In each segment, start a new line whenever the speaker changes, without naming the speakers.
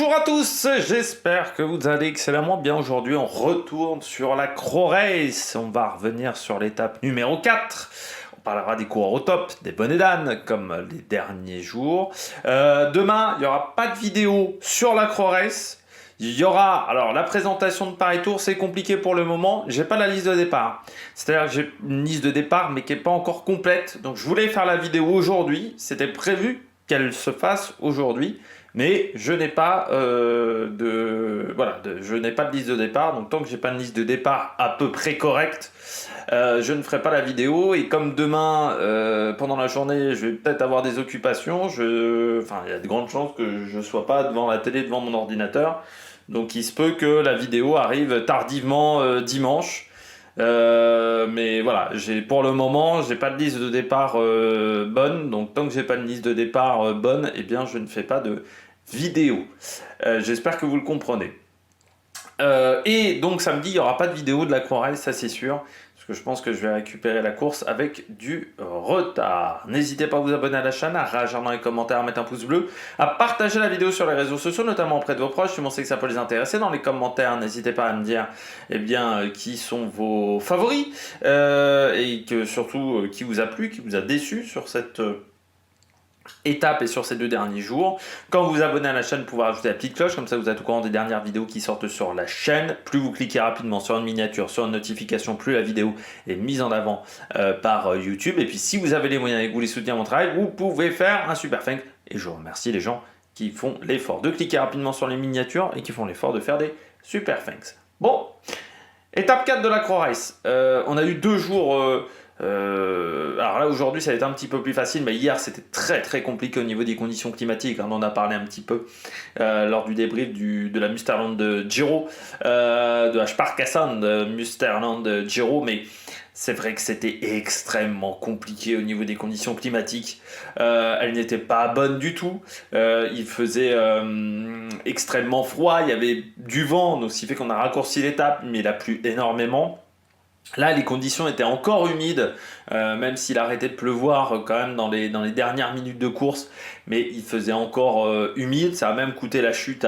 Bonjour à tous, j'espère que vous allez excellemment bien. Aujourd'hui, on retourne sur la Crow Race. On va revenir sur l'étape numéro 4. On parlera des coureurs au top, des bonnets d'âne, comme les derniers jours. Demain, il n'y aura pas de vidéo sur la Crow Race. Il y aura, alors la présentation de Paris Tour, c'est compliqué pour le moment. J'ai pas la liste de départ. C'est-à-dire que j'ai une liste de départ, mais qui n'est pas encore complète. Donc je voulais faire la vidéo aujourd'hui. C'était prévu qu'elle se fasse aujourd'hui. Mais je n'ai pas je n'ai pas de liste de départ. Donc tant que j'ai pas de liste de départ à peu près correcte, je ne ferai pas la vidéo. Et comme demain, pendant la journée, je vais peut-être avoir des occupations, il y a de grandes chances que je sois pas devant la télé, devant mon ordinateur. Donc il se peut que la vidéo arrive tardivement dimanche. Mais voilà, pour le moment, j'ai pas de liste de départ bonne. Donc tant que j'ai pas de liste de départ bonne, eh bien je ne fais pas de vidéo. J'espère que vous le comprenez. Et donc samedi, il n'y aura pas de vidéo de la Croix Race, ça c'est sûr. Parce que je pense que je vais récupérer la course avec du retard. N'hésitez pas à vous abonner à la chaîne, à réagir dans les commentaires, à mettre un pouce bleu, à partager la vidéo sur les réseaux sociaux, notamment auprès de vos proches. Si vous pensez que ça peut les intéresser, dans les commentaires, n'hésitez pas à me dire qui sont vos favoris. Et que surtout, qui vous a plu, qui vous a déçu sur cette étape et sur ces 2 derniers jours. Quand vous vous abonnez à la chaîne, vous pouvez rajouter la petite cloche, comme ça vous êtes au courant des dernières vidéos qui sortent sur la chaîne. Plus vous cliquez rapidement sur une miniature, sur une notification, plus la vidéo est mise en avant par YouTube. Et puis si vous avez les moyens et que vous voulez soutenir mon travail, vous pouvez faire un super thanks. Et je remercie les gens qui font l'effort de cliquer rapidement sur les miniatures et qui font l'effort de faire des super thanks. Bon, étape 4 de la Croix Race. On a eu 2 jours... alors là aujourd'hui ça va être un petit peu plus facile, mais hier c'était très compliqué au niveau des conditions climatiques, on en a parlé un petit peu lors du débrief de la Musterland de Giro, de la Sparkassen de Musterland de Giro, mais c'est vrai que c'était extrêmement compliqué au niveau des conditions climatiques. Elles n'étaient pas bonnes du tout. Il faisait extrêmement froid, il y avait du vent, donc ce qui fait qu'on a raccourci l'étape, mais il a plu énormément. Là, les conditions étaient encore humides, même s'il arrêtait de pleuvoir quand même dans les dernières minutes de course, mais il faisait encore humide. Ça a même coûté la chute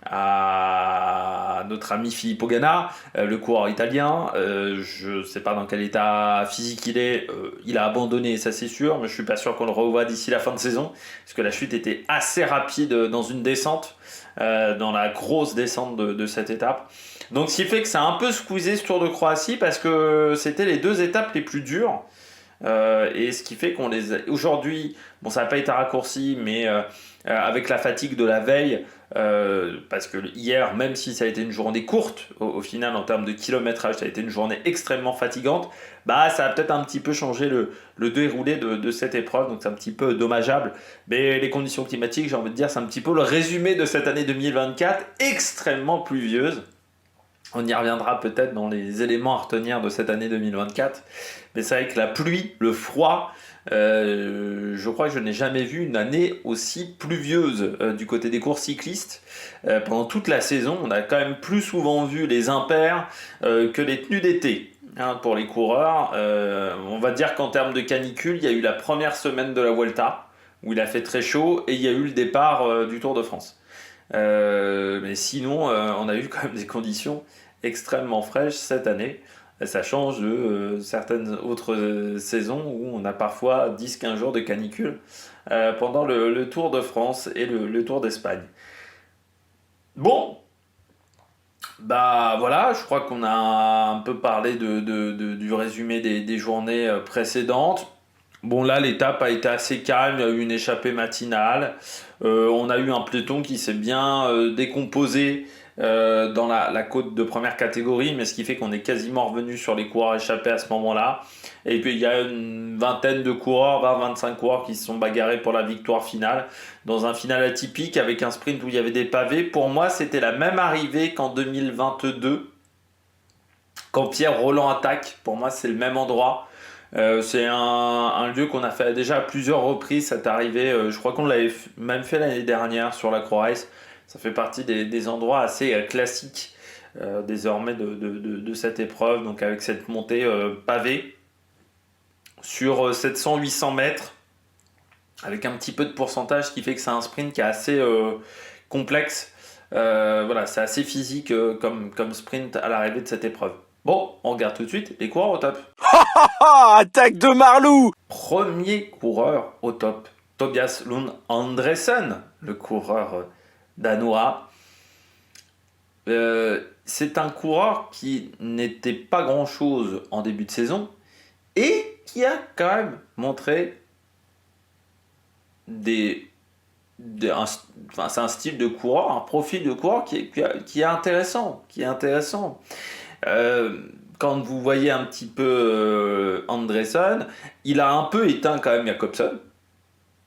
à notre ami Filippo Ganna, le coureur italien. Je ne sais pas dans quel état physique il est. Il a abandonné, ça c'est sûr, mais je ne suis pas sûr qu'on le revoie d'ici la fin de saison, parce que la chute était assez rapide dans une descente, dans la grosse descente de cette étape. Donc ce qui fait que ça a un peu squeezé ce Tour de Croatie parce que c'était les 2 étapes les plus dures. Et ce qui fait qu'on les a... Aujourd'hui, bon ça n'a pas été raccourci, mais avec la fatigue de la veille, parce que hier, même si ça a été une journée courte, au final en termes de kilométrage, ça a été une journée extrêmement fatigante, bah ça a peut-être un petit peu changé le déroulé de cette épreuve, donc c'est un petit peu dommageable. Mais les conditions climatiques, j'ai envie de dire, c'est un petit peu le résumé de cette année 2024, extrêmement pluvieuse. On y reviendra peut-être dans les éléments à retenir de cette année 2024. Mais c'est vrai que la pluie, le froid, je crois que je n'ai jamais vu une année aussi pluvieuse du côté des courses cyclistes. Pendant toute la saison, on a quand même plus souvent vu les impairs que les tenues d'été. Pour les coureurs, on va dire qu'en termes de canicule, il y a eu la première semaine de la Vuelta, où il a fait très chaud, et il y a eu le départ du Tour de France. Mais sinon, on a eu quand même des conditions extrêmement fraîches cette année. Et ça change de certaines autres saisons où on a parfois 10-15 jours de canicule pendant le Tour de France et le Tour d'Espagne. Bon, bah voilà, je crois qu'on a un peu parlé du résumé des journées précédentes. Bon là l'étape a été assez calme, il y a eu une échappée matinale, on a eu un peloton qui s'est bien décomposé dans la côte de première catégorie, mais ce qui fait qu'on est quasiment revenu sur les coureurs échappés à ce moment-là. Et puis il y a une vingtaine de coureurs, 20-25 coureurs qui se sont bagarrés pour la victoire finale, dans un final atypique avec un sprint où il y avait des pavés. Pour moi c'était la même arrivée qu'en 2022, quand Pierre Roland attaque, pour moi c'est le même endroit. C'est un lieu qu'on a fait déjà à plusieurs reprises, cette arrivée. Je crois qu'on l'avait même fait l'année dernière sur la Croix Race. Ça fait partie des endroits assez classiques désormais de cette épreuve, donc avec cette montée pavée sur 700-800 mètres, avec un petit peu de pourcentage, ce qui fait que c'est un sprint complexe. Voilà, c'est assez physique comme sprint à l'arrivée de cette épreuve. Bon, on regarde tout de suite les coureurs au top.
Ah, attaque de Marlou!
Premier coureur au top, Tobias Lund Andresen, le coureur danois. C'est un coureur qui n'était pas grand-chose en début de saison et qui a quand même montré c'est un style de coureur, un profil de coureur qui est intéressant. Quand vous voyez un petit peu Andresen, il a un peu éteint quand même Jakobsen,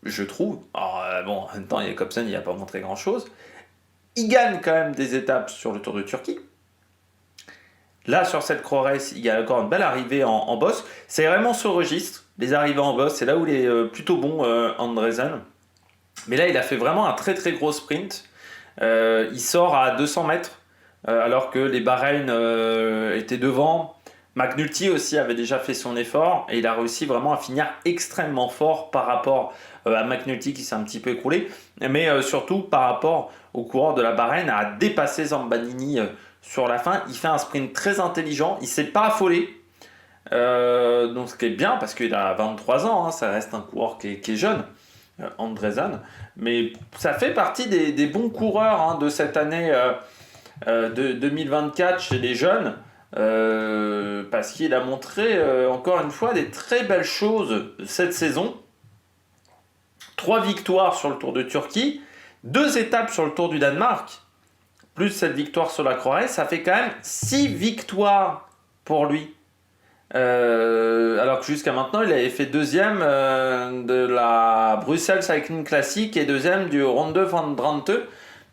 je trouve. Alors, bon, en même temps, Jakobsen, il n'a pas montré grand-chose. Il gagne quand même des étapes sur le Tour de Turquie. Là, sur cette Croix Race, il y a encore une belle arrivée en boss. C'est vraiment ce registre, les arrivées en boss. C'est là où il est plutôt bon, Andresen. Mais là, il a fait vraiment un très très gros sprint. Il sort à 200 mètres, alors que les Bahreïn étaient devant. McNulty aussi avait déjà fait son effort et il a réussi vraiment à finir extrêmement fort par rapport à McNulty qui s'est un petit peu écroulé, mais surtout par rapport au coureur de la Bahreïn à dépasser Zambanini sur la fin. Il fait un sprint très intelligent, il ne s'est pas affolé, donc ce qui est bien parce qu'il a 23 ans, hein, ça reste un coureur qui est jeune, Andresen, mais ça fait partie des bons coureurs hein, de cette année de 2024 chez les jeunes. Parce qu'il a montré encore une fois des très belles choses cette saison. 3 victoires sur le Tour de Turquie, 2 étapes sur le Tour du Danemark, plus cette victoire sur la Croix-Race, ça fait quand même 6 victoires pour lui. Alors que jusqu'à maintenant, il avait fait deuxième de la Bruxelles Cycling Classic et deuxième du Ronde van Drenthe.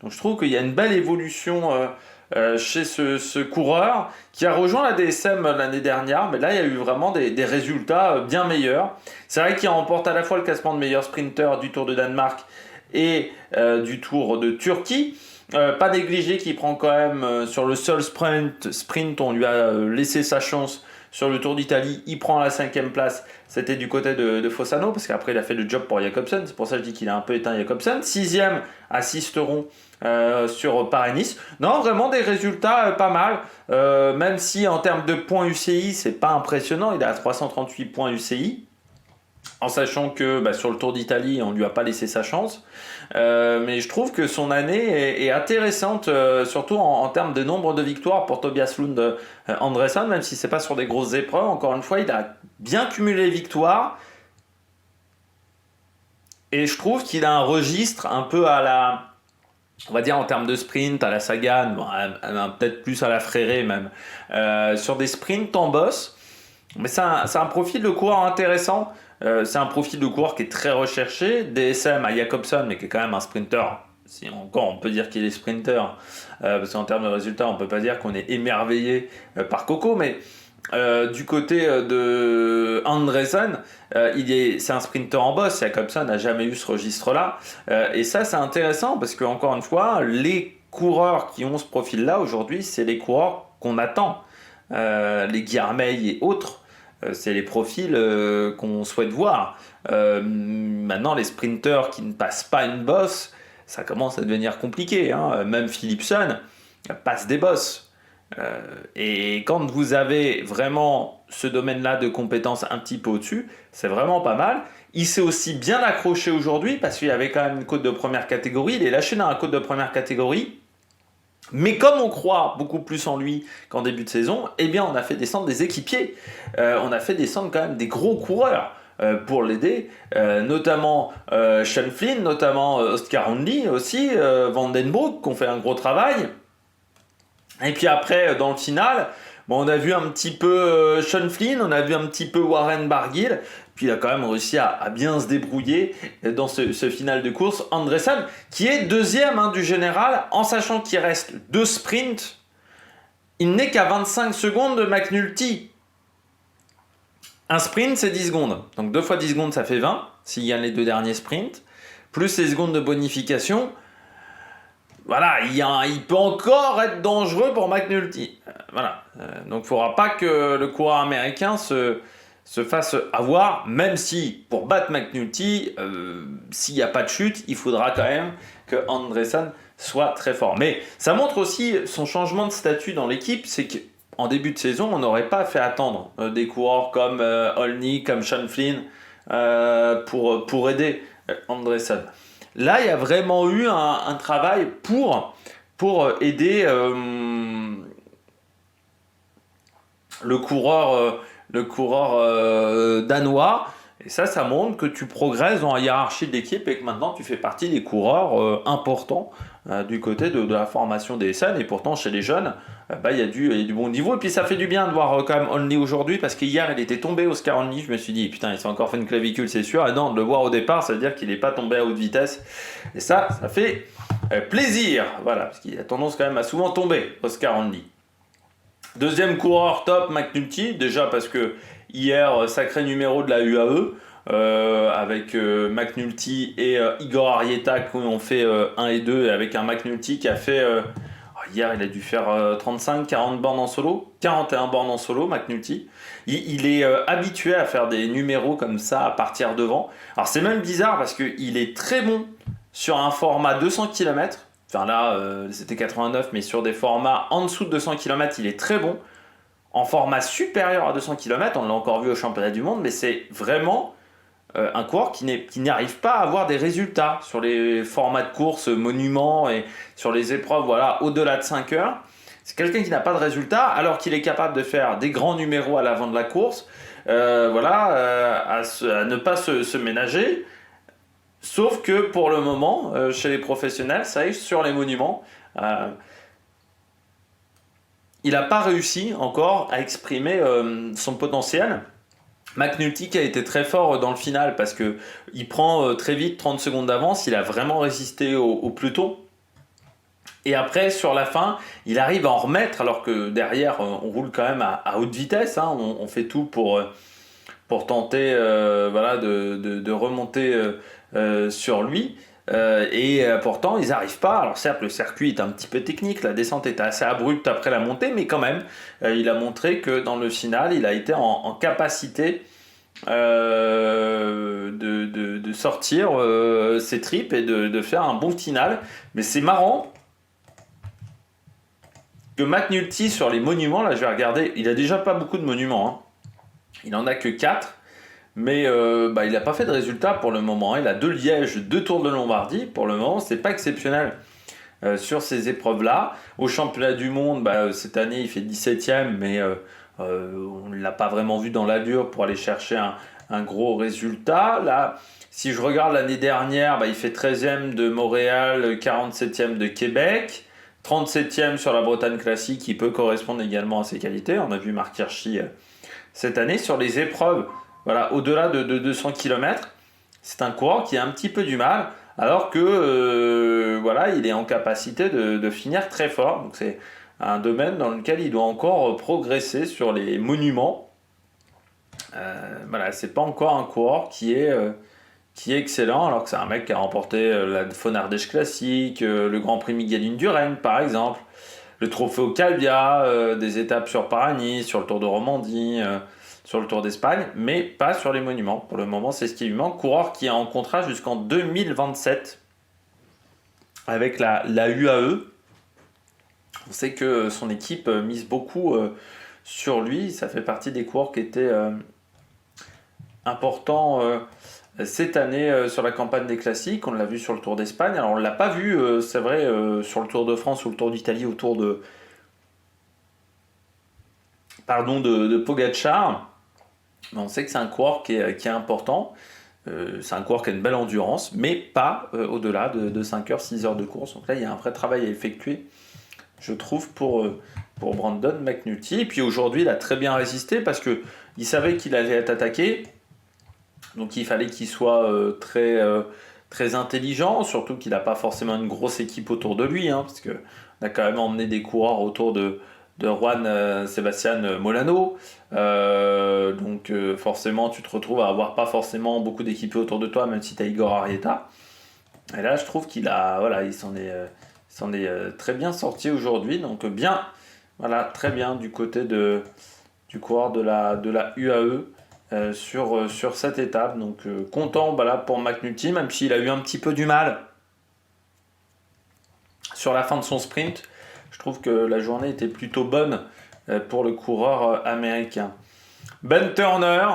Donc je trouve qu'il y a une belle évolution chez ce coureur qui a rejoint la DSM l'année dernière, mais là il y a eu vraiment des résultats bien meilleurs. C'est vrai qu'il remporte à la fois le classement de meilleur sprinter du Tour de Danemark et du Tour de Turquie. Pas négligé qu'il prend quand même sur le seul sprint, on lui a laissé sa chance. Sur le Tour d'Italie, il prend la 5e place. C'était du côté de Fossano, parce qu'après il a fait le job pour Jakobsen. C'est pour ça que je dis qu'il a un peu éteint Jakobsen. 6e à Sisteron sur Paris-Nice. Non, vraiment des résultats pas mal. Même si en termes de points UCI, c'est pas impressionnant. Il est à 338 points UCI. En sachant que sur le Tour d'Italie, on ne lui a pas laissé sa chance. Mais je trouve que son année est intéressante, surtout en termes de nombre de victoires pour Tobias Lund Andresen, même si ce n'est pas sur des grosses épreuves. Encore une fois, il a bien cumulé les victoires. Et je trouve qu'il a un registre un peu à la... On va dire en termes de sprint, à la Sagan, peut-être plus à la Fréré même, sur des sprints en boss. Mais c'est un profil de coureur intéressant. C'est un profil de coureur qui est très recherché. DSM à Jakobsen, mais qui est quand même un sprinter. Si encore on peut dire qu'il est sprinter, parce qu'en termes de résultats, on ne peut pas dire qu'on est émerveillé par Coco, mais du côté de Andresen, c'est un sprinter en boss. Jakobsen n'a jamais eu ce registre-là. Et ça, c'est intéressant parce que, encore une fois, les coureurs qui ont ce profil-là aujourd'hui, c'est les coureurs qu'on attend. Les Guillermet et autres, c'est les profils qu'on souhaite voir. Maintenant, les sprinters qui ne passent pas une bosse, ça commence à devenir compliqué. Hein. Même Philipsen passe des bosses. Et quand vous avez vraiment ce domaine-là de compétences un petit peu au-dessus, c'est vraiment pas mal. Il s'est aussi bien accroché aujourd'hui parce qu'il y avait quand même une côte de première catégorie. Il est lâché dans la côte de première catégorie. Mais comme on croit beaucoup plus en lui qu'en début de saison, eh bien on a fait descendre des équipiers. On a fait descendre quand même des gros coureurs pour l'aider, notamment Sean Flynn, notamment Oscar Hondley aussi, Van Den Broek, qui ont fait un gros travail. Et puis après, dans le final, on a vu un petit peu Sean Flynn, on a vu un petit peu Warren Barguil, puis il a quand même réussi à bien se débrouiller dans ce final de course. Andresen, qui est deuxième du général, en sachant qu'il reste 2 sprints, il n'est qu'à 25 secondes de McNulty. Un sprint, c'est 10 secondes. Donc 2 fois 10 secondes, ça fait 20, s'il gagne les 2 derniers sprints, plus les secondes de bonification. Voilà, il peut encore être dangereux pour McNulty. Voilà. Donc il ne faudra pas que le coureur américain se fasse avoir, même si pour battre McNulty, s'il n'y a pas de chute, il faudra quand même que Andresen soit très fort. Mais ça montre aussi son changement de statut dans l'équipe, c'est qu'en début de saison, on n'aurait pas fait attendre des coureurs comme Olney, comme Sean Flynn pour aider Andresen. Là, il y a vraiment eu un travail pour aider le coureur danois. Et ça montre que tu progresses dans la hiérarchie de l'équipe et que maintenant tu fais partie des coureurs importants du côté de la formation des SN. Et pourtant, chez les jeunes, il y a du bon niveau. Et puis ça fait du bien de voir quand même Olney aujourd'hui parce qu'hier, il était tombé, Oscar Olney. Je me suis dit, putain, il s'est encore fait une clavicule, c'est sûr. Et non, de le voir au départ, ça veut dire qu'il n'est pas tombé à haute vitesse. Et ça fait plaisir. Voilà, parce qu'il a tendance quand même à souvent tomber, Oscar Olney. Deuxième coureur top, McNulty, déjà parce que hier, sacré numéro de la UAE, avec McNulty et Igor Arrieta qui ont fait 1 et 2, et avec un McNulty qui a fait, hier il a dû faire 35-40 bornes en solo, 41 bornes en solo, McNulty. Il est habitué à faire des numéros comme ça, à partir devant. Alors c'est même bizarre parce qu'il est très bon sur un format 200 km. Enfin là, c'était 89, mais sur des formats en dessous de 200 km, il est très bon. En format supérieur à 200 km, on l'a encore vu au championnat du monde, mais c'est vraiment un coureur qui n'arrive pas à avoir des résultats sur les formats de course monuments et sur les épreuves au-delà de 5 heures. C'est quelqu'un qui n'a pas de résultats alors qu'il est capable de faire des grands numéros à l'avant de la course, à ne pas se ménager. Sauf que pour le moment, chez les professionnels, ça arrive sur les monuments. Il n'a pas réussi encore à exprimer son potentiel. McNulty qui a été très fort dans le final parce qu'il prend très vite 30 secondes d'avance, il a vraiment résisté au peloton. Et après, sur la fin, il arrive à en remettre alors que derrière, on roule quand même à haute vitesse. Hein, on fait tout pour tenter de remonter sur lui. Pourtant, ils n'arrivent pas. Alors certes, le circuit est un petit peu technique, la descente est assez abrupte après la montée, mais quand même, il a montré que dans le final, il a été en capacité de sortir ses tripes et de faire un bon final. Mais c'est marrant que McNulty sur les monuments, là je vais regarder, il a déjà pas beaucoup de monuments, hein. Il en a que 4. Mais il n'a pas fait de résultat pour le moment. Il a 2 Liège, 2 Tours de Lombardie. Pour le moment, c'est pas exceptionnel sur ces épreuves-là. Au championnat du monde, cette année, il fait 17e, mais on ne l'a pas vraiment vu dans l'allure pour aller chercher un gros résultat. Là, si je regarde l'année dernière, il fait 13e de Montréal, 47e de Québec, 37e sur la Bretagne classique, qui peut correspondre également à ses qualités. On a vu Marc Hirschi cette année sur les épreuves. Voilà, au-delà de 200 km, c'est un coureur qui a un petit peu du mal, alors que il est en capacité de finir très fort. Donc c'est un domaine dans lequel il doit encore progresser sur les monuments. C'est pas encore un coureur qui est excellent, alors que c'est un mec qui a remporté la Von Ardèche classique, le Grand Prix Miguel Indurain par exemple, le Trophée Calvia, des étapes sur Paragny, sur le Tour de Romandie. Sur le Tour d'Espagne, mais pas sur les monuments. Pour le moment, c'est ce qui lui manque. Coureur qui est en contrat jusqu'en 2027 avec la UAE. On sait que son équipe mise beaucoup sur lui. Ça fait partie des coureurs qui étaient importants cette année sur la campagne des classiques. On l'a vu sur le Tour d'Espagne. Alors on ne l'a pas vu, c'est vrai, sur le Tour de France ou le Tour d'Italie autour de Pogačar. Mais on sait que c'est un coureur qui est important. C'est un coureur qui a une belle endurance, mais pas au-delà de 5 heures, 6 heures de course. Donc là, il y a un vrai travail à effectuer, je trouve, pour Brandon McNulty. Et puis aujourd'hui, il a très bien résisté parce qu'il savait qu'il allait être attaqué. Donc il fallait qu'il soit très intelligent, surtout qu'il n'a pas forcément une grosse équipe autour de lui, hein, parce qu'on a quand même emmené des coureurs autour de Juan Sebastian Molano. Donc forcément tu te retrouves à avoir pas forcément beaucoup d'équipiers autour de toi, même si tu as Igor Arrieta. Et là je trouve qu'il s'en est très bien sorti aujourd'hui. Donc bien, très bien du côté du coureur de la UAE sur cette étape. Donc content pour McNulty, même s'il a eu un petit peu du mal sur la fin de son sprint, je trouve que la journée était plutôt bonne pour le coureur américain. Ben Turner,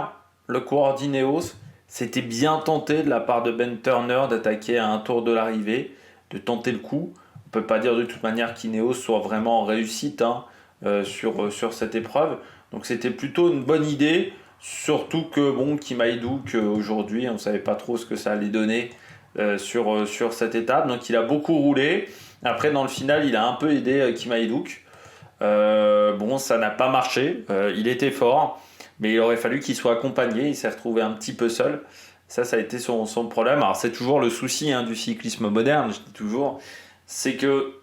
le coureur d'Ineos, c'était bien tenté de la part de Ben Turner d'attaquer à un tour de l'arrivée, de tenter le coup. On ne peut pas dire de toute manière qu'Ineos soit vraiment en réussite sur cette épreuve. Donc c'était plutôt une bonne idée, surtout que Kim Hajduk aujourd'hui, on ne savait pas trop ce que ça allait donner sur cette étape. Donc il a beaucoup roulé. Après dans le final, il a un peu aidé Kim Hajduk. Ça n'a pas marché. Il était fort, mais il aurait fallu qu'il soit accompagné. Il s'est retrouvé un petit peu seul. Ça a été son problème. Alors c'est toujours le souci du cyclisme moderne, je dis toujours, c'est que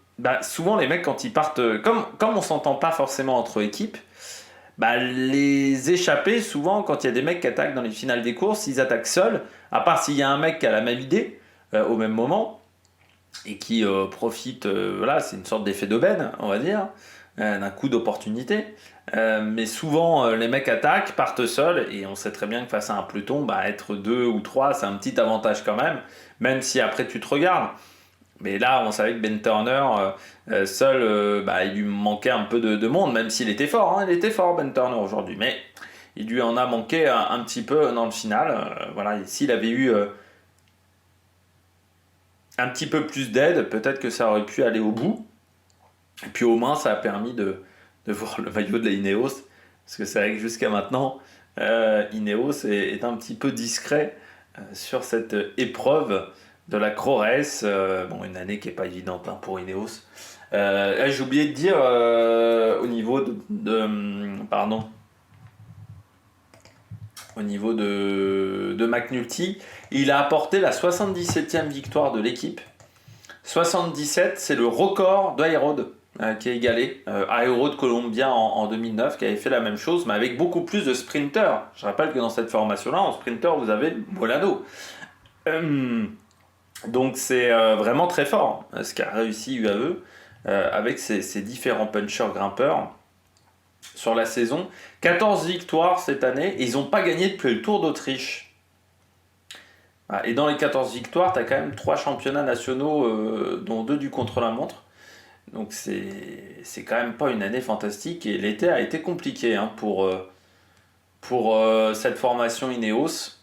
souvent les mecs quand ils partent, comme on s'entend pas forcément entre équipes, les échappés, souvent quand il y a des mecs qui attaquent dans les finales des courses, ils attaquent seuls, à part s'il y a un mec qui a la même idée au même moment et qui profite, c'est une sorte d'effet d'aubaine, on va dire, d'un coup d'opportunité. Mais souvent, les mecs attaquent, partent seuls, et on sait très bien que face à un peloton, être 2 ou 3, c'est un petit avantage quand même si après tu te regardes. Mais là, on savait que Ben Turner, seul, il lui manquait un peu de monde, même s'il était fort. Il était fort, Ben Turner, aujourd'hui. Mais il lui en a manqué un petit peu dans le final. Et s'il avait eu un petit peu plus d'aide, peut-être que ça aurait pu aller au bout. Et puis au moins, ça a permis de voir le maillot de la Ineos. Parce que c'est vrai que jusqu'à maintenant, Ineos est un petit peu discret sur cette épreuve de la Crorès. Une année qui n'est pas évidente pour Ineos. J'ai oublié de dire au niveau de McNulty, il a apporté la 77e victoire de l'équipe. 77, c'est le record d'Aerod qui est égalé. Aerod Colombien en 2009 qui avait fait la même chose, mais avec beaucoup plus de sprinters. Je rappelle que dans cette formation-là, en sprinter, vous avez Bolano. Donc c'est vraiment très fort ce qu'a réussi UAE avec ses différents punchers grimpeurs sur la saison. 14 victoires cette année et ils n'ont pas gagné depuis le Tour d'Autriche. Et dans les 14 victoires, tu as quand même 3 championnats nationaux, dont 2 du contre-la-montre. Donc c'est quand même pas une année fantastique. Et l'été a été compliqué pour cette formation Ineos.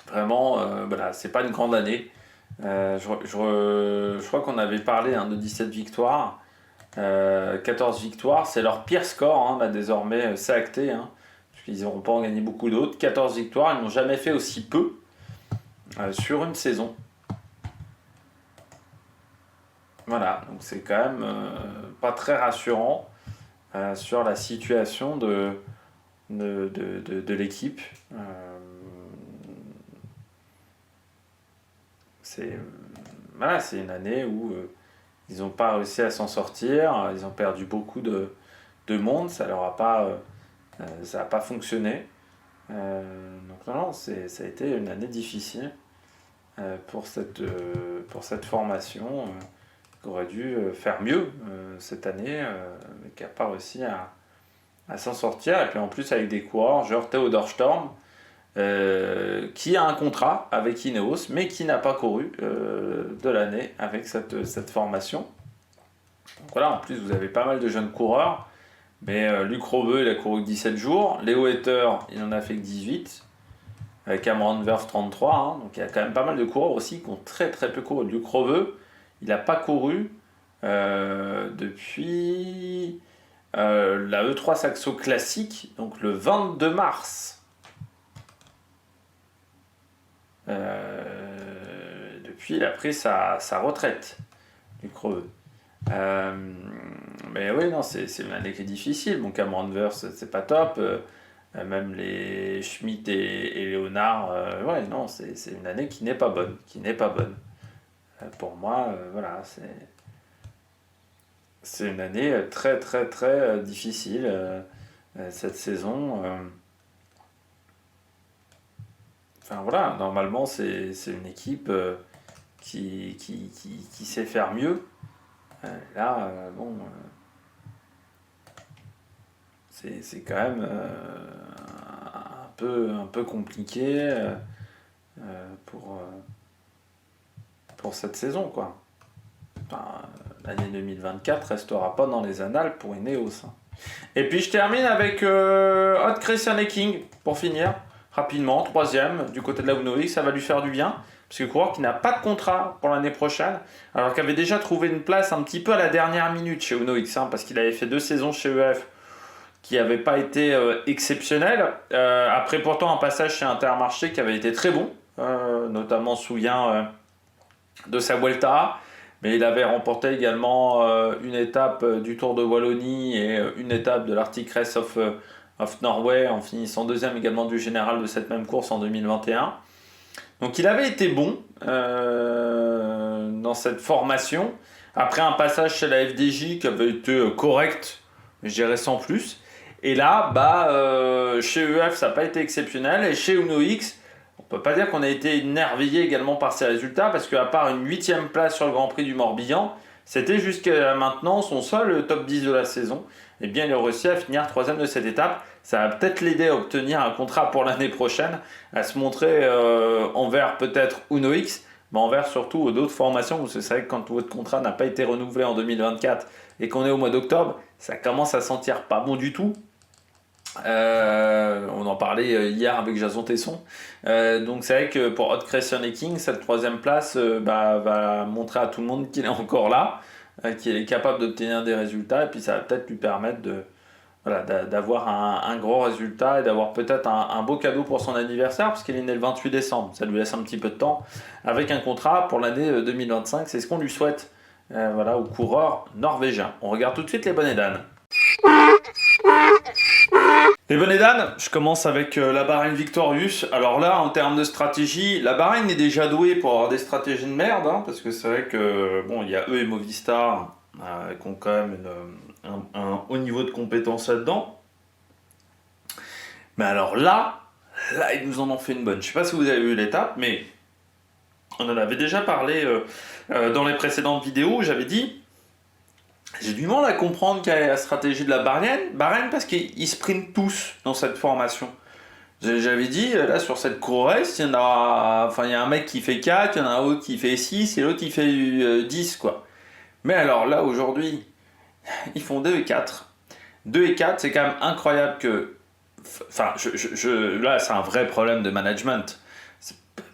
Vraiment, c'est pas une grande année. Je crois qu'on avait parlé de 17 victoires. 14 victoires, c'est leur pire score, désormais c'est acté. Parce qu'ils n'auront pas en gagné beaucoup d'autres. 14 victoires, ils n'ont jamais fait aussi peu sur une saison. Voilà, donc c'est quand même pas très rassurant sur la situation de l'équipe. C'est une année où ils n'ont pas réussi à s'en sortir, ils ont perdu beaucoup de monde, ça n'a pas fonctionné. Donc non, ça a été une année difficile pour cette formation qui aurait dû faire mieux cette année, mais qui n'a pas réussi à s'en sortir. Et puis en plus avec des coureurs, genre Theodor Storm, qui a un contrat avec Ineos, mais qui n'a pas couru de l'année avec cette formation. Donc voilà, en plus vous avez pas mal de jeunes coureurs. Mais Luc Robeux, il a couru que 17 jours. Léo Hetter, il en a fait que 18. Cameron Wurf, 33. Donc il y a quand même pas mal de coureurs aussi qui ont très très peu couru. Luc Robeux, il n'a pas couru depuis la E3 Saxo Classique, donc le 22 mars. Depuis, il a pris sa retraite, Luc Robeux. Mais oui, non, c'est une année qui est difficile. Bon, Cameron Wurf, c'est pas top. Même les Schmitt et Léonard, non, c'est une année qui n'est pas bonne. Pour moi, c'est une année très très très difficile cette saison. Normalement c'est une équipe qui sait faire mieux. C'est quand même un peu compliqué pour cette saison, quoi. enfin, l'année 2024 restera pas dans les annales pour Ineos. Et puis je termine avec Hot Christian King pour finir rapidement, troisième du côté de la Uno X, ça va lui faire du bien. Parce que coureur qui n'a pas de contrat pour l'année prochaine, alors qu'il avait déjà trouvé une place un petit peu à la dernière minute chez Uno X, parce qu'il avait fait 2 saisons chez EF qui n'avaient pas été exceptionnelles. Après pourtant un passage chez Intermarché qui avait été très bon, notamment souviens de sa Vuelta, mais il avait remporté également une étape du Tour de Wallonie et une étape de l'Arctic Race of Norway en finissant deuxième également du général de cette même course en 2021. Donc il avait été bon dans cette formation. Après un passage chez la FDJ qui avait été correct, mais je dirais sans plus. Et là, chez EF, ça n'a pas été exceptionnel. Et chez Uno X, on ne peut pas dire qu'on a été émerveillé également par ses résultats, parce qu'à part une 8e place sur le Grand Prix du Morbihan, c'était jusqu'à maintenant son seul top 10 de la saison. Et bien, il a réussi à finir 3e de cette étape. Ça va peut-être l'aider à obtenir un contrat pour l'année prochaine, à se montrer envers peut-être Uno X, mais envers surtout d'autres formations, parce que c'est vrai que quand votre contrat n'a pas été renouvelé en 2024 et qu'on est au mois d'octobre, ça commence à sentir pas bon du tout. On en parlait hier avec Jason Tesson. Donc c'est vrai que pour Hot Christian King, cette 3e place va montrer à tout le monde qu'il est encore là, qu'il est capable d'obtenir des résultats, et puis ça va peut-être lui permettre d'avoir un gros résultat et d'avoir peut-être un beau cadeau pour son anniversaire, parce qu'il est né le 28 décembre. Ça lui laisse un petit peu de temps avec un contrat pour l'année 2025. C'est ce qu'on lui souhaite au coureur norvégien. On regarde tout de suite les bonnets d'âne. Les bonnets d'âne, je commence avec la Bahreïn Victorious. Alors là, en termes de stratégie, la Bahreïn est déjà douée pour avoir des stratégies de merde, parce que c'est vrai que il y a eux et Movistar qui ont quand même un haut niveau de compétence là-dedans. Mais alors là, ils nous en ont fait une bonne. Je sais pas si vous avez vu l'étape, mais on en avait déjà parlé dans les précédentes vidéos où j'avais dit. J'ai du mal à comprendre quelle est la stratégie de la Bahreïn parce qu'ils sprintent tous dans cette formation. J'avais dit, là sur cette course, il y a un mec qui fait 4, il y en a un autre qui fait 6 et l'autre qui fait 10 quoi. Mais alors là aujourd'hui, ils font 2 et 4. 2 et 4, c'est quand même incroyable que... là c'est un vrai problème de management.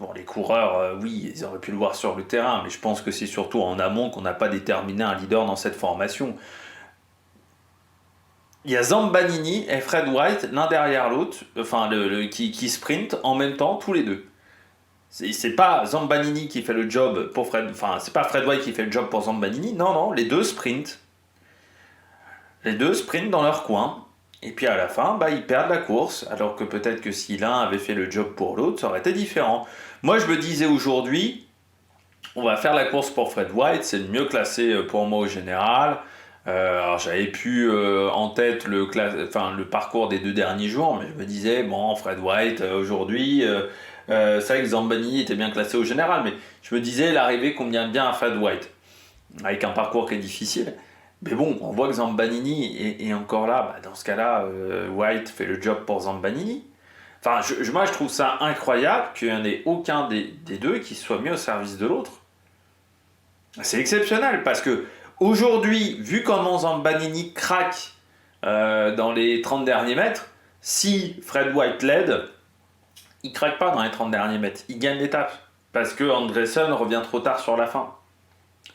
Bon, les coureurs, oui, ils auraient pu le voir sur le terrain, mais je pense que c'est surtout en amont qu'on n'a pas déterminé un leader dans cette formation. Il y a Zambanini et Fred White, l'un derrière l'autre, qui sprintent en même temps, tous les deux. C'est pas Zambanini qui fait le job pour Fred... c'est pas Fred White qui fait le job pour Zambanini, non, les deux sprintent. Les deux sprintent dans leur coin. Et puis à la fin, ils perdent la course, alors que peut-être que si l'un avait fait le job pour l'autre, ça aurait été différent. Moi, je me disais aujourd'hui, on va faire la course pour Fred White, c'est le mieux classé pour moi au général. Alors j'avais pu en tête le parcours des 2 derniers jours, mais je me disais, Fred White aujourd'hui, c'est vrai que Zambanini était bien classé au général, mais je me disais, l'arrivée convient bien à Fred White, avec un parcours qui est difficile. Mais bon, on voit que Zambanini est encore là. Dans ce cas-là, White fait le job pour Zambanini. Moi, je trouve ça incroyable qu'il n'y en ait aucun des deux qui soit mis au service de l'autre. C'est exceptionnel parce que aujourd'hui, vu comment Zambanini craque dans les 30 derniers mètres, si Fred White l'aide, il craque pas dans les 30 derniers mètres. Il gagne l'étape parce que Andresen revient trop tard sur la fin.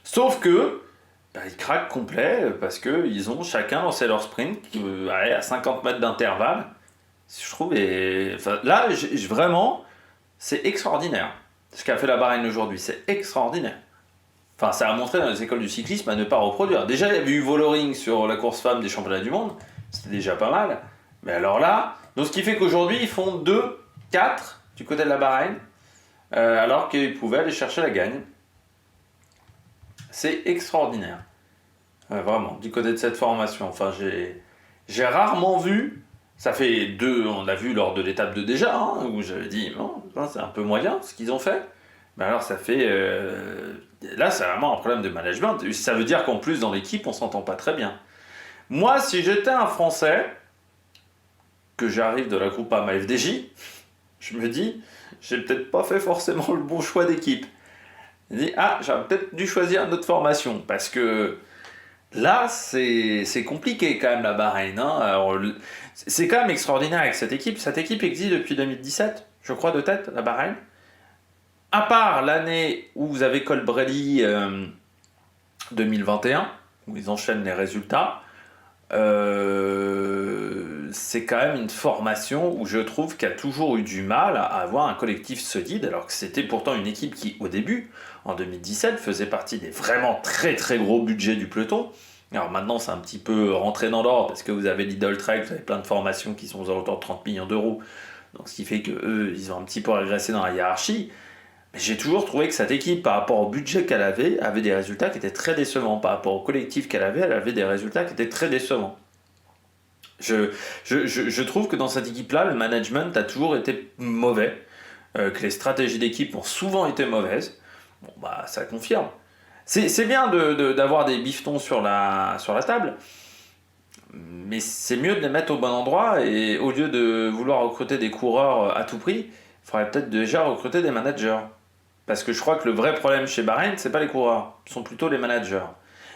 Sauf que ils craquent complet parce qu'ils ont chacun lancé leur sprint à 50 mètres d'intervalle. Je trouve, là, vraiment, c'est extraordinaire. Ce qu'a fait la Bahreïn aujourd'hui, c'est extraordinaire. Ça a montré dans les écoles du cyclisme à ne pas reproduire. Déjà, il y avait eu Vollering sur la course femme des championnats du monde, c'était déjà pas mal. Mais alors là, donc ce qui fait qu'aujourd'hui, ils font 2, 4 du côté de la Bahreïn, alors qu'ils pouvaient aller chercher la gagne. C'est extraordinaire. Vraiment, du côté de cette formation. J'ai rarement vu, ça fait 2, on l'a vu lors de l'étape 2 déjà, où j'avais dit, c'est un peu moyen ce qu'ils ont fait. Mais alors ça fait... là, c'est vraiment un problème de management. Ça veut dire qu'en plus, dans l'équipe, on s'entend pas très bien. Moi, si j'étais un Français, que j'arrive de la Groupama FDJ, je me dis, j'ai peut-être pas fait forcément le bon choix d'équipe. Il dit ah, j'aurais peut-être dû choisir une autre formation parce que là, c'est compliqué quand même la Bahreïn. Hein. Alors, c'est quand même extraordinaire avec cette équipe. Cette équipe existe depuis 2017, je crois de tête, la Bahreïn. À part l'année où vous avez Colbrelli 2021, où ils enchaînent les résultats, c'est quand même une formation où je trouve qu'il y a toujours eu du mal à avoir un collectif solide, alors que c'était pourtant une équipe qui, au début, en 2017, faisait partie des vraiment très très gros budgets du peloton. Alors maintenant, c'est un petit peu rentré dans l'ordre parce que vous avez Lidl Trek, vous avez plein de formations qui sont aux alentours de 30 millions d'euros. Donc ce qui fait que eux, ils ont un petit peu régressé dans la hiérarchie. Mais j'ai toujours trouvé que cette équipe, par rapport au budget qu'elle avait des résultats qui étaient très décevants. Par rapport au collectif qu'elle avait des résultats qui étaient très décevants. Je trouve que dans cette équipe-là, le management a toujours été mauvais, que les stratégies d'équipe ont souvent été mauvaises. Bon, bah, ça confirme. C'est bien d'avoir des bifetons sur la table, mais c'est mieux de les mettre au bon endroit et au lieu de vouloir recruter des coureurs à tout prix, il faudrait peut-être déjà recruter des managers. Parce que je crois que le vrai problème chez Bahreïn, c'est pas les coureurs, ce sont plutôt les managers.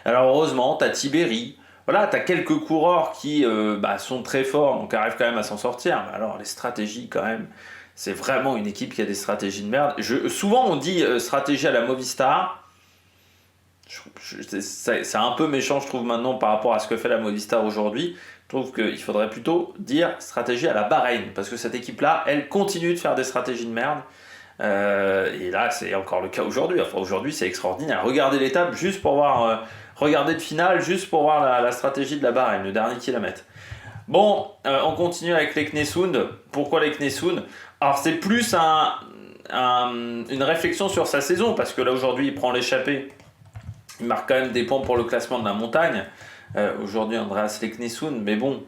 Alors heureusement, tu as Tiberi, voilà, tu as quelques coureurs qui sont très forts, donc arrivent quand même à s'en sortir. Mais alors les stratégies quand même, c'est vraiment une équipe qui a des stratégies de merde. Souvent on dit stratégie à la Movistar. C'est un peu méchant je trouve maintenant par rapport à ce que fait la Movistar aujourd'hui. Je trouve qu'il faudrait plutôt dire stratégie à la Bahreïn. Parce que cette équipe-là, elle continue de faire des stratégies de merde. Et là, c'est encore le cas aujourd'hui. Enfin, aujourd'hui, c'est extraordinaire. Regardez l'étape juste pour voir, regardez le final juste pour voir la stratégie de la Bahreïn, le dernier kilomètre. Bon, on continue avec l'Eknesund. Pourquoi l'Eknesund? Alors, c'est plus une réflexion sur sa saison, parce que là, aujourd'hui, il prend l'échappée. Il marque quand même des points pour le classement de la montagne. Aujourd'hui, Andreas Leknesund, mais bon,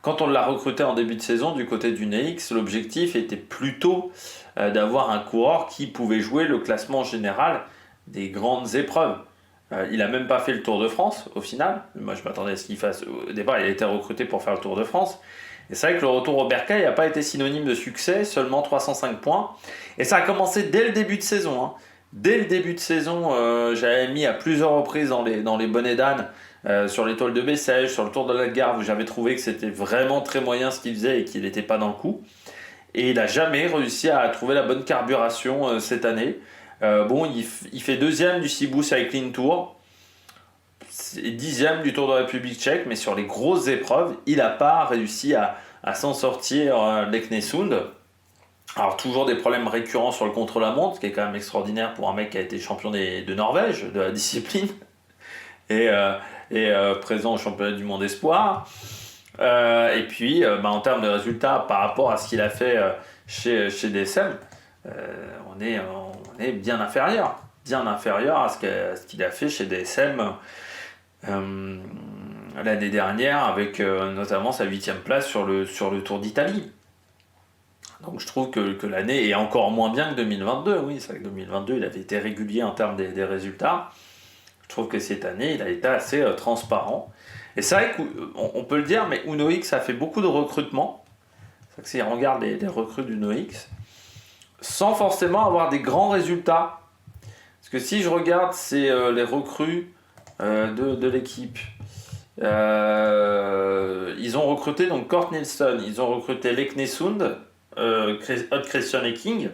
quand on l'a recruté en début de saison du côté du NEX, l'objectif était plutôt d'avoir un coureur qui pouvait jouer le classement général des grandes épreuves. Il n'a même pas fait le Tour de France au final. Moi je m'attendais à ce qu'il fasse. Au départ, il a été recruté pour faire le Tour de France. Et c'est vrai que le retour au Bercail n'a pas été synonyme de succès, seulement 305 points. Et ça a commencé dès le début de saison. Hein. Dès le début de saison, j'avais mis à plusieurs reprises dans les bonnets d'âne. Sur l'étoile de Bessèges, sur le Tour de l'Algarve, où j'avais trouvé que c'était vraiment très moyen ce qu'il faisait et qu'il n'était pas dans le coup. Et il n'a jamais réussi à trouver la bonne carburation cette année. Il fait deuxième du Cebu Cycling Tour, dixième du Tour de République tchèque, mais sur les grosses épreuves, il n'a pas réussi à s'en sortir l'Eknesund. Alors toujours des problèmes récurrents sur le contre-la-montre, ce qui est quand même extraordinaire pour un mec qui a été champion de Norvège, de la discipline. Et présent au championnat du monde espoir. Et puis, en termes de résultats par rapport à ce qu'il a fait chez DSM, on est bien inférieur à ce qu'il a fait chez DSM l'année dernière, avec notamment sa 8e place sur le Tour d'Italie. Donc je trouve que l'année est encore moins bien que 2022. Oui, c'est vrai que 2022, il avait été régulier en termes des résultats. Je trouve que cette année, il a été assez transparent. Et c'est vrai qu'on peut le dire, mais Uno X a fait beaucoup de recrutements. C'est vrai que si on regarde les recrues d'Uno X, sans forcément avoir des grands résultats. Parce que si je regarde les recrues de l'équipe, ils ont recruté donc Kort Nielsen, ils ont recruté Leknesund, Odd Christian Eking,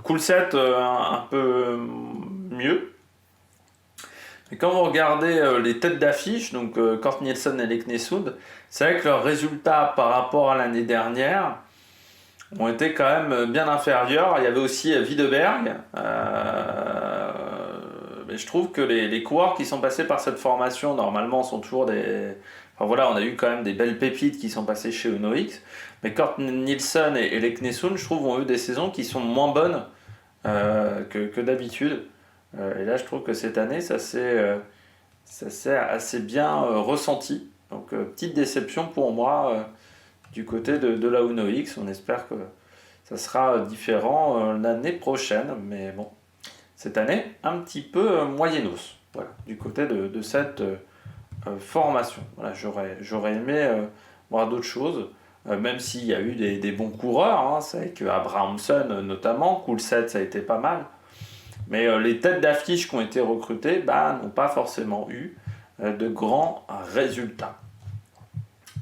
Coulset un peu mieux. Et quand vous regardez les têtes d'affiche, donc Kort Nielsen et Leknesund, c'est vrai que leurs résultats par rapport à l'année dernière ont été quand même bien inférieurs. Il y avait aussi Wideberg. Mais je trouve que les coureurs qui sont passés par cette formation, normalement, sont toujours des... Enfin voilà, on a eu quand même des belles pépites qui sont passées chez Uno X. Mais Kort Nielsen et Leknesund, je trouve, ont eu des saisons qui sont moins bonnes que d'habitude. Et là, je trouve que cette année, ça s'est assez bien ressenti. Donc, petite déception pour moi du côté de la Uno X. On espère que ça sera différent l'année prochaine. Mais bon, cette année, un petit peu moyennos. Voilà, du côté de cette formation. Voilà, j'aurais aimé voir d'autres choses. Même s'il y a eu des bons coureurs. Hein, c'est avec Abrahamsen notamment. Coulset, ça a été pas mal. Mais les têtes d'affiche qui ont été recrutées n'ont pas forcément eu de grands résultats.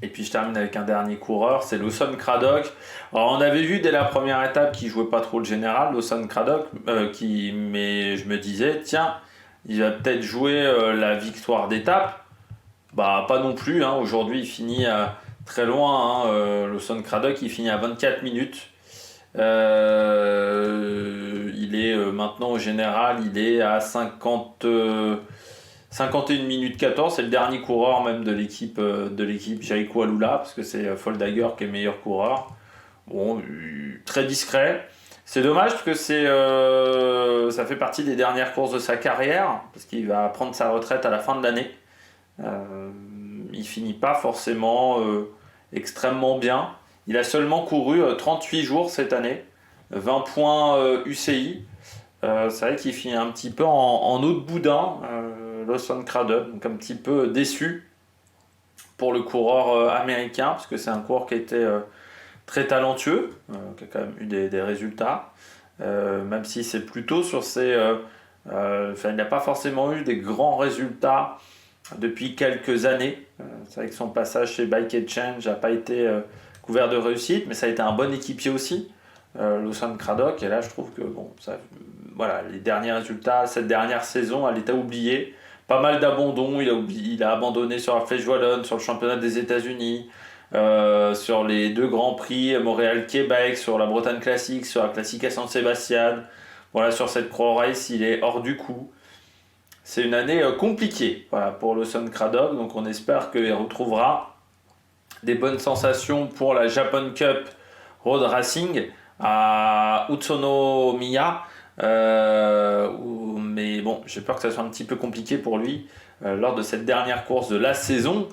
Et puis je termine avec un dernier coureur, c'est Lawson Craddock. Alors on avait vu dès la première étape qu'il jouait pas trop le général, Lawson Craddock, mais je me disais, tiens, il va peut-être jouer la victoire d'étape. Pas non plus, hein. Aujourd'hui il finit très loin, hein. Lawson Craddock il finit à 24 minutes. Il est maintenant au général, il est à 51 minutes 14, c'est le dernier coureur même de l'équipe Jaico Alula, parce que c'est Foldager qui est meilleur coureur. Bon, très discret. C'est dommage parce que ça fait partie des dernières courses de sa carrière, parce qu'il va prendre sa retraite à la fin de l'année. Il finit pas forcément extrêmement bien. Il a seulement couru 38 jours cette année, 20 points UCI. C'est vrai qu'il finit un petit peu en eau de boudin, Lawson Craddock, donc un petit peu déçu pour le coureur américain, parce que c'est un coureur qui a été très talentueux, qui a quand même eu des résultats, même si c'est plutôt sur ses... il n'a pas forcément eu des grands résultats depuis quelques années. C'est vrai que son passage chez Bike Exchange n'a pas été couvert de réussite, mais ça a été un bon équipier aussi, Lawson Craddock. Et là, je trouve que les derniers résultats, cette dernière saison, elle est à oublier. Pas mal d'abandons, il a abandonné sur la Flèche Wallonne, sur le championnat des États-Unis, sur les 2 Grands Prix, Montréal-Québec, sur la Bretagne Classique, sur la Classique à San Sebastian. Voilà, sur cette Croix Race, il est hors du coup. C'est une année compliquée pour Lawson Craddock, donc on espère qu'il retrouvera des bonnes sensations pour la Japan Cup Road Racing à Utsunomiya. Mais bon, j'ai peur que ça soit un petit peu compliqué pour lui lors de cette dernière course de la saison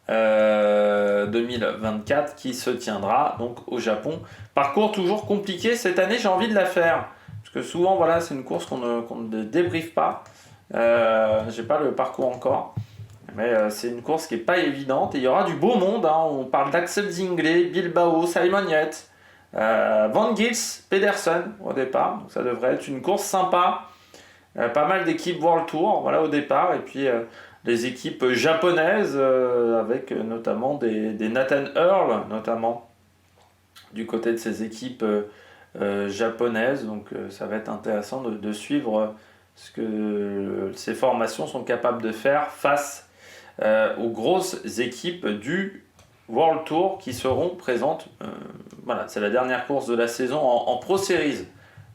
2024 qui se tiendra donc au Japon. Parcours toujours compliqué cette année, j'ai envie de la faire parce que souvent c'est une course qu'on ne débriefe pas. J'ai pas le parcours encore, mais c'est une course qui est pas évidente et il y aura du beau monde, hein. On parle d'Axel Zinglet, Bilbao, Simon Yates, Van Gils, Pedersen au départ, donc ça devrait être une course sympa. Pas mal d'équipes World Tour au départ, et puis les équipes japonaises avec notamment des Nathan Earl, notamment du côté de ces équipes japonaises. Donc ça va être intéressant de suivre ce que ces formations sont capables de faire face aux grosses équipes du World Tour qui seront présentes. C'est la dernière course de la saison en Pro Series,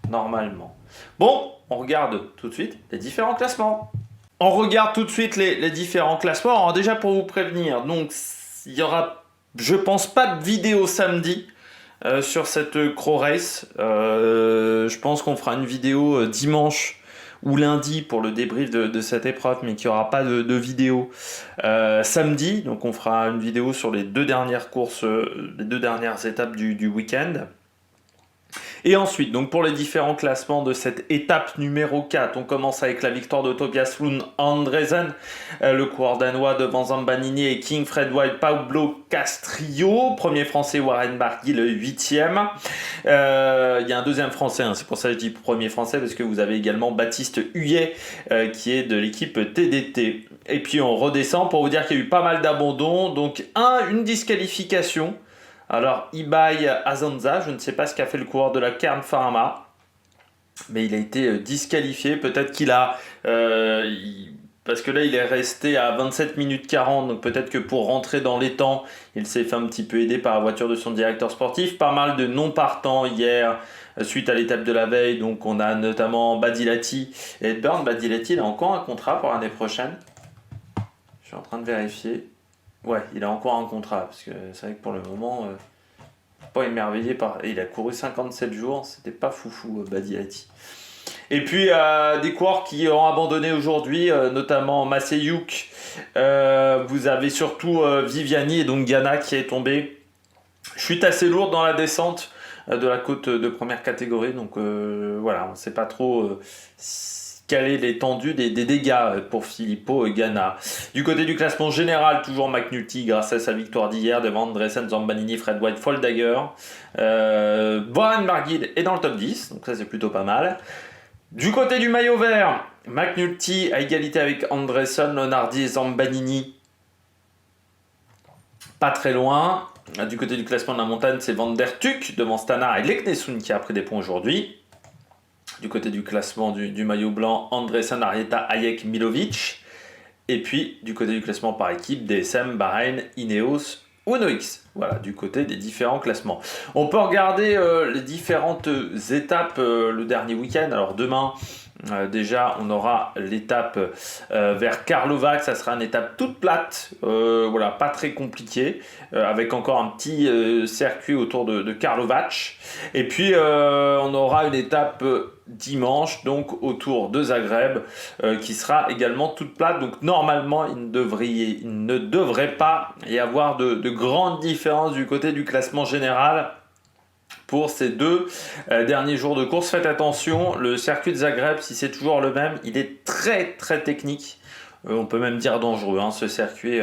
normalement. Bon, on regarde tout de suite les différents classements. On regarde tout de suite les différents classements. Alors déjà pour vous prévenir, donc il y aura, je pense, pas de vidéo samedi sur cette Crow Race. Je pense qu'on fera une vidéo dimanche ou lundi pour le débrief de cette épreuve, mais qu'il n'y aura pas de vidéo samedi. Donc on fera une vidéo sur les 2 dernières courses, les 2 dernières étapes du week-end. Et ensuite, donc pour les différents classements de cette étape numéro 4, on commence avec la victoire de Tobias Lund Andresen, le coureur danois devant Zambanini et King, Fred White, Pablo Castrillo, premier français Warren Barguil, le 8e. Il y a un deuxième français, c'est pour ça que je dis premier français, parce que vous avez également Baptiste Huyet qui est de l'équipe TDT. Et puis on redescend pour vous dire qu'il y a eu pas mal d'abandons, donc une disqualification. Alors, Ibai Azanza, je ne sais pas ce qu'a fait le coureur de la Kern Pharma, mais il a été disqualifié. Peut-être qu'il a... parce que là, il est resté à 27 minutes 40, donc peut-être que pour rentrer dans les temps, il s'est fait un petit peu aider par la voiture de son directeur sportif. Pas mal de non-partants hier, suite à l'étape de la veille. Donc, on a notamment Badilati et Edburn. Badilati, il a encore un contrat pour l'année prochaine. Je suis en train de vérifier. Ouais, il a encore un contrat, parce que c'est vrai que pour le moment, pas émerveillé par... Il a couru 57 jours, c'était pas foufou, Badilati. Et puis, des coureurs qui ont abandonné aujourd'hui, notamment Maseyuk. Vous avez surtout Viviani et donc Ghana qui est tombé. Chute assez lourde dans la descente de la côte de première catégorie, donc voilà, on ne sait pas trop... quelle est l'étendue des dégâts pour Filippo Ganna. Du côté du classement général, toujours McNulty grâce à sa victoire d'hier devant Andresen, Zambanini, Fred White, Foldager. Warren Barguil est dans le top 10, donc ça c'est plutôt pas mal. Du côté du maillot vert, McNulty à égalité avec Andresen, Leonardi et Zambanini. Pas très loin. Du côté du classement de la montagne, c'est Van der Tuck devant Stannard et Leknesund qui a pris des points aujourd'hui. Du côté du classement du maillot blanc, Andresen, Arieta, Hayek, Milovic. Et puis du côté du classement par équipe, DSM, Bahreïn, Ineos, Uno-X. Voilà, du côté des différents classements. On peut regarder les différentes étapes le dernier week-end. Alors demain, déjà, on aura l'étape vers Karlovac. Ça sera une étape toute plate, voilà, pas très compliquée, avec encore un petit circuit autour de Karlovac. Et puis, on aura une étape dimanche, donc autour de Zagreb, qui sera également toute plate. Donc, normalement, il ne devrait pas y avoir de grandes différences du côté du classement général. Pour ces deux derniers jours de course, faites attention, le circuit de Zagreb, si c'est toujours le même, il est très très technique, on peut même dire dangereux, ce circuit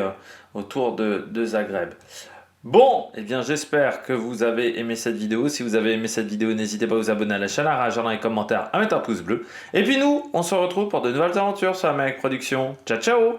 autour de Zagreb. Bon, eh bien j'espère que vous avez aimé cette vidéo. Si vous avez aimé cette vidéo, n'hésitez pas à vous abonner à la chaîne, à réagir dans les commentaires, à mettre un pouce bleu. Et puis nous, on se retrouve pour de nouvelles aventures sur Amérique Production. Ciao ciao!